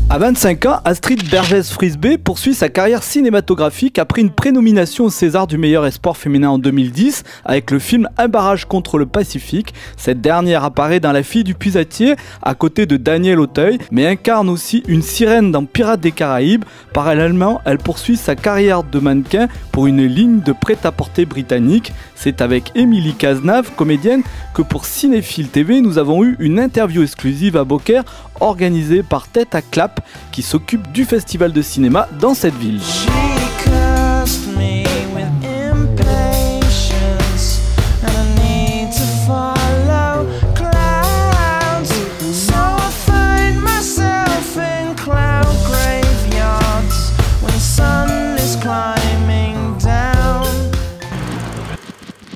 À 25 ans, Astrid Bergès-Frisbé poursuit sa carrière cinématographique après une prénomination au César du meilleur espoir féminin en 2010 avec le film Un barrage contre le Pacifique. Cette dernière apparaît dans La fille du puisatier à côté de Daniel Auteuil, mais incarne aussi une sirène dans Pirates des Caraïbes. Parallèlement, elle poursuit sa carrière de mannequin pour une ligne de prêt-à-porter britannique. C'est avec Émilie Cazenave, comédienne, que pour Cinéphile TV, nous avons eu une interview exclusive à Beaucaire organisée par Tête à Clap, qui s'occupe du festival de cinéma dans cette ville.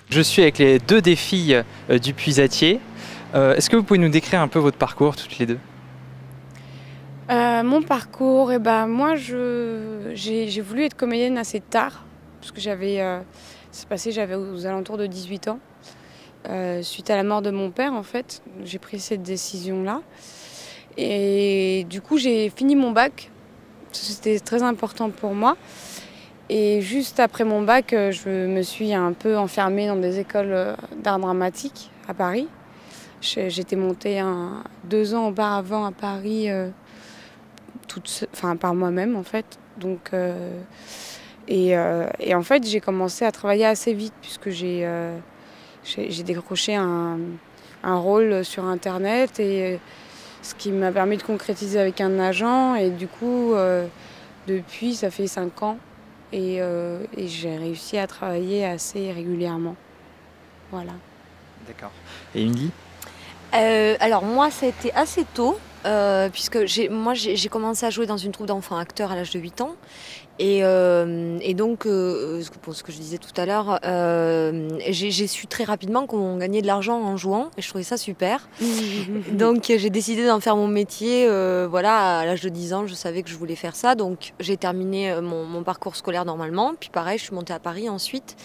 Je suis avec les deux des filles du Puisatier. Est-ce que vous pouvez nous décrire un peu votre parcours toutes les deux? Mon parcours, moi j'ai voulu être comédienne assez tard, parce que j'avais aux alentours de 18 ans. Suite à la mort de mon père, en fait, j'ai pris cette décision-là. Et du coup, j'ai fini mon bac. C'était très important pour moi. Et juste après mon bac, je me suis un peu enfermée dans des écoles d'art dramatique à Paris. J'étais montée 2 ans auparavant à Paris, par moi-même en fait. Donc, et en fait, j'ai commencé à travailler assez vite puisque j'ai décroché un rôle sur Internet, et ce qui m'a permis de concrétiser avec un agent. Et du coup, depuis, ça fait 5 ans. Et j'ai réussi à travailler assez régulièrement. Voilà. D'accord. Et Émilie? Alors moi, ça a été assez tôt, puisque j'ai commencé à jouer dans une troupe d'enfants acteurs à l'âge de 8 ans. Et donc, pour ce que je disais tout à l'heure, j'ai su très rapidement qu'on gagnait de l'argent en jouant, et je trouvais ça super. Donc j'ai décidé d'en faire mon métier. Voilà, à l'âge de 10 ans, je savais que je voulais faire ça. Donc j'ai terminé mon parcours scolaire normalement. Puis pareil, je suis montée à Paris ensuite.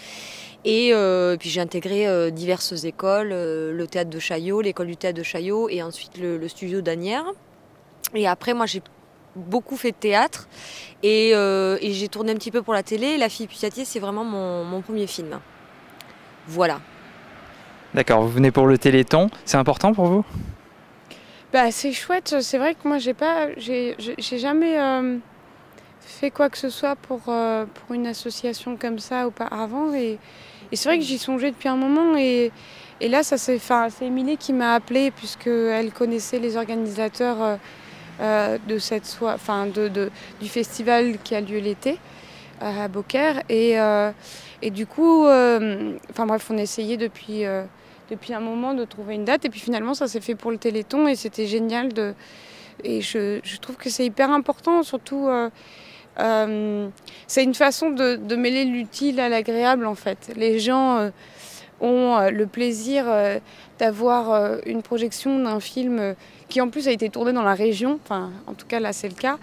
Et puis j'ai intégré diverses écoles, le théâtre de Chaillot, l'école du théâtre de Chaillot, et ensuite le studio d'Asnières. Et après, moi, j'ai beaucoup fait de théâtre, et j'ai tourné un petit peu pour la télé. La fille Puisatier, c'est vraiment mon premier film. Voilà. D'accord, vous venez pour le Téléthon, c'est important pour vous? C'est chouette, c'est vrai que moi j'ai jamais fait quoi que ce soit pour une association comme ça auparavant, et c'est vrai que j'y songeais depuis un moment, et là c'est Émilie qui m'a appelée, puisqu'elle connaissait les organisateurs de du festival qui a lieu l'été à Beaucaire, et du coup bref, on essayait depuis un moment de trouver une date, et puis finalement ça s'est fait pour le Téléthon, et c'était génial et je trouve que c'est hyper important, surtout c'est une façon de mêler l'utile à l'agréable en fait. Les gens ont le plaisir d'avoir une projection d'un film qui en plus a été tourné dans la région, enfin en tout cas là c'est le cas,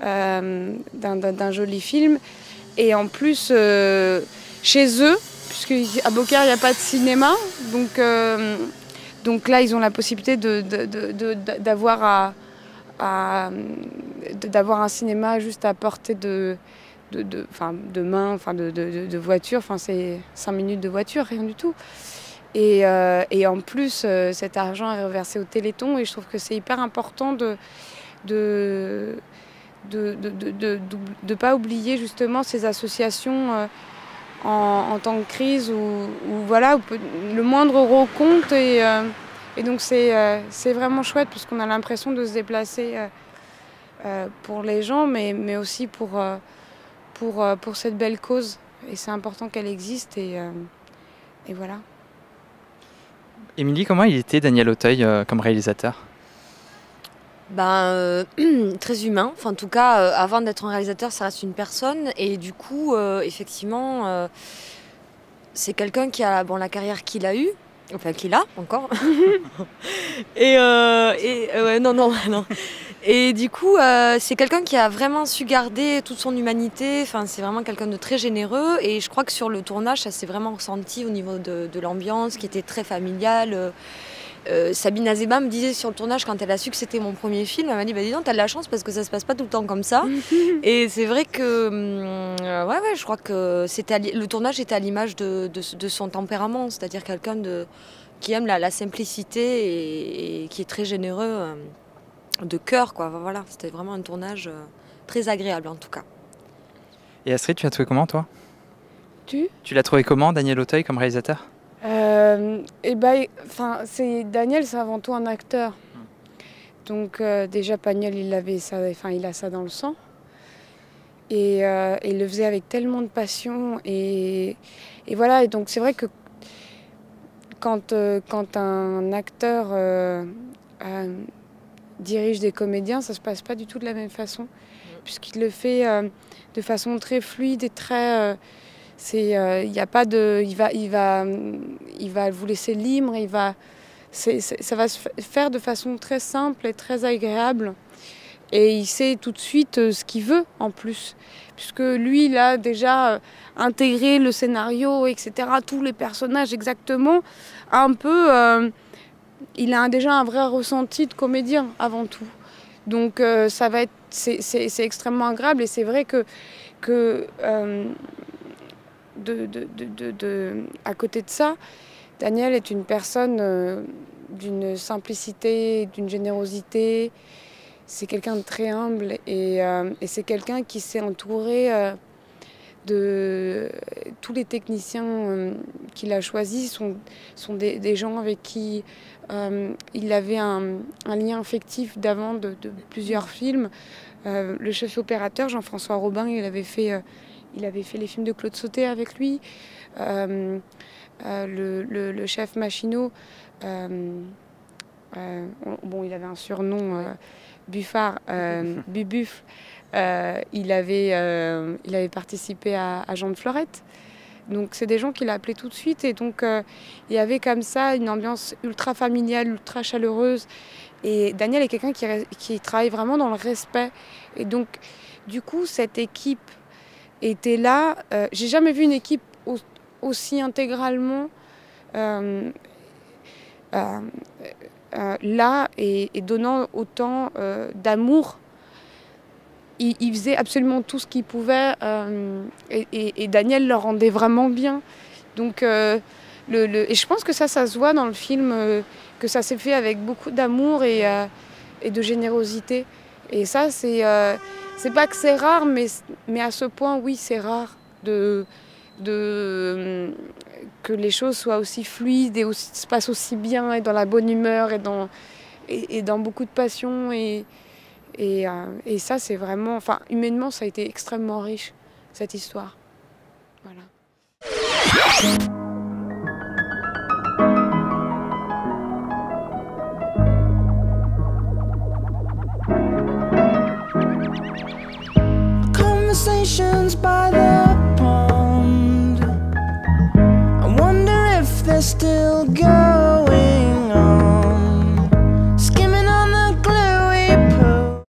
d'un joli film, et en plus chez eux, puisqu'à Beaucaire il n'y a pas de cinéma, donc là ils ont la possibilité d'avoir un cinéma juste à portée de main, de voiture, c'est 5 minutes de voiture, rien du tout. Et en plus, cet argent est reversé au Téléthon, et je trouve que c'est hyper important de pas oublier justement ces associations en temps de crise, où voilà, où le moindre euro compte, et donc c'est vraiment chouette, parce qu'on a l'impression de se déplacer pour les gens, mais aussi pour cette belle cause, et c'est important qu'elle existe, et voilà. Émilie, comment il était Daniel Auteuil comme réalisateur? Très humain. Enfin, en tout cas, avant d'être un réalisateur, ça reste une personne, et du coup, effectivement, c'est quelqu'un qui a la carrière qu'il a eue. Enfin, qu'il a encore. Non. Et du coup, c'est quelqu'un qui a vraiment su garder toute son humanité. Enfin, c'est vraiment quelqu'un de très généreux. Et je crois que sur le tournage, ça s'est vraiment ressenti au niveau de l'ambiance, qui était très familiale. Sabine Azeba me disait sur le tournage, quand elle a su que c'était mon premier film, elle m'a dit bah, dis donc, t'as de la chance parce que ça se passe pas tout le temps comme ça. Et c'est vrai que ouais, je crois que le tournage était à l'image de son tempérament, c'est-à-dire quelqu'un qui aime la simplicité et qui est très généreux de cœur, quoi. Voilà, c'était vraiment un tournage très agréable en tout cas. Et Astrid, tu l'as trouvé comment, toi? Tu l'as trouvé comment, Daniel Auteuil, comme réalisateur? Daniel, c'est avant tout un acteur. Donc déjà, Pagnol, il a ça dans le sang. Et il le faisait avec tellement de passion. Et voilà, et donc c'est vrai que quand un acteur dirige des comédiens, ça se passe pas du tout de la même façon. Puisqu'il le fait de façon très fluide et très... y a pas de, il va vous laisser libre, ça va se faire de façon très simple et très agréable. Et il sait tout de suite ce qu'il veut en plus. Puisque lui, il a déjà intégré le scénario, etc., tous les personnages exactement, un peu... il a déjà un vrai ressenti de comédien avant tout. Donc ça va être... C'est extrêmement agréable et c'est vrai que à côté de ça, Daniel est une personne d'une simplicité, d'une générosité. C'est quelqu'un de très humble et c'est quelqu'un qui s'est entouré de tous les techniciens qu'il a choisis sont des gens avec qui il avait un lien affectif d'avant de plusieurs films. Le chef opérateur Jean-François Robin, il avait fait les films de Claude Sautet avec lui. Le chef Machineau, il avait un surnom, Buffard, Bubuffle. Il avait participé à Jean de Florette. Donc c'est des gens qu'il a appelés tout de suite. Et donc il y avait comme ça une ambiance ultra familiale, ultra chaleureuse. Et Daniel est quelqu'un qui travaille vraiment dans le respect. Et donc du coup cette équipe était là. J'ai jamais vu une équipe aussi intégralement là et donnant autant d'amour. Il faisait absolument tout ce qu'il pouvait et Daniel le rendait vraiment bien. Donc, et je pense que ça se voit dans le film, que ça s'est fait avec beaucoup d'amour et de générosité. Et ça, c'est pas que c'est rare, mais à ce point, oui, c'est rare que les choses soient aussi fluides et se passent aussi bien et dans la bonne humeur et dans beaucoup de passion. Et ça, c'est vraiment... Enfin, humainement, ça a été extrêmement riche, cette histoire. Voilà. Conversations by the pond. I wonder if they're still going.